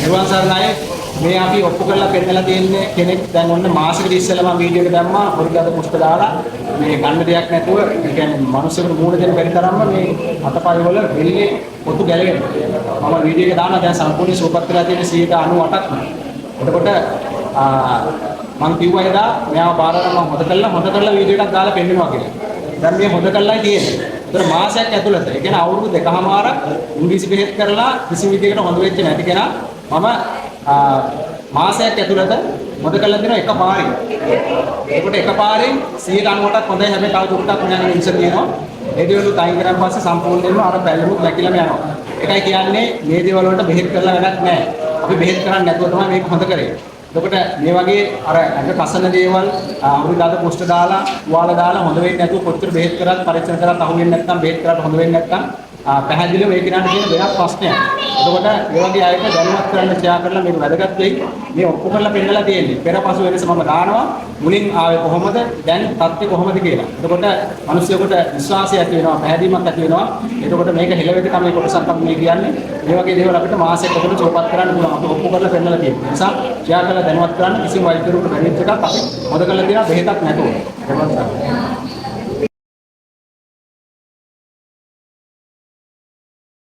නිර්වාණ සරණයි මේ අපි ඔප්පු කරලා පෙන්නලා තියෙන්නේ කෙනෙක් දැන් ඔන්න මාසෙකට ඉස්සෙල්ලා මම වීඩියෝ එක දැම්මා හොරිගාද පුස්ත දාලා මේ ගන්න දෙයක් නැතුව ඒ කියන්නේ මිනිස්සුන්ට මූණ දෙන්න බැරි තරම්ම මේ අතපය වල වෙල්ලේ පොතු ගැලවෙනවා මම වීඩියෝ එක දානවා දැන් සම්පූර්ණ සූපත් කරලා තියෙන 98ක්ම එතකොට මම කිව්වා එදා මෙයාව බාරලා මම හොද කරලා වීඩියෝ එකක් දාලා පෙන්නනවා කියලා දැන් මේ හොද කරලායි තියෙන්නේ ඒතර මාසයක් ඇතුළත ඒ කියන්නේ අවුරුදු දෙකමාරක් ඉංග්‍රීසි බෙහෙත් කරලා කිසි විදිහකට හොඳ වෙච්ච නැති කෙනා මම මාසයක් ඇතුළත හොද කරලා දෙනවා එකපාරින්. ඒකට එකපාරින් 98ක් හොඳයි හැබැයි තව දුරටත් මෙයාගේ ඉන්ස තියෙනවා. ඒ දේවලුත් අයින් කරන් පස්සේ සම්පූර්ණයෙන්ම අර බැලුමුත් නැකිලම යනවා. ඒකයි කියන්නේ මේ දේවල් වලට බෙහෙත් කරලා වැඩක් නැහැ. අපි බෙහෙත් කරන්නේ නැතුව තමයි මේක හොඳ කරේ. එතකොට මේ වගේ අර අඟ කසන දේවල් අමුදාද පොස්ට් දාලා තුවාල දාලා හොඳ වෙන්නේ නැතුව කොච්චර බෙහෙත් කරත් පරීක්ෂණ කරත් අහු වෙන්නේ නැත්නම් බෙහෙත් කරාට හොඳ වෙන්නේ නැත්නම් පැහැදිලිව මේ කෙනාට තියෙන වෙනස් ප්‍රශ්නයක්. එතකොට ඒ වගේ අයට දැනුවත් කරන්න ෂෙයා කරලා මේක වැදගත් වෙයි. මේ ඔක්කොම කරලා පෙන්නලා තියෙන්නේ. පෙරපසු වෙනස මම දානවා. මුලින් ආවේ කොහොමද? දැන් තත්ත්වය කොහොමද කියලා. එතකොට මිනිස්සුන්ට විශ්වාසය ඇති වෙනවා, පැහැදීමක් ඇති වෙනවා. එතකොට මේක හෙලවෙදකම මේ කොටසක් අපි මේ කියන්නේ. මේ වගේ දේවල් අපිට මාසෙක ඇතුළත සෝපත් කරන්න පුළුවන්. අපි ඔක්කොම කරලා පෙන්නලා තියෙනවා. ඒ නිසා ෂෙයා කරලා දැනුවත් කරන්න කිසිම වෛද්‍යවරුන්ට බැරිත් එකක් අපි මොද කරලා තියෙනවා බෙහෙතක් නැතුව.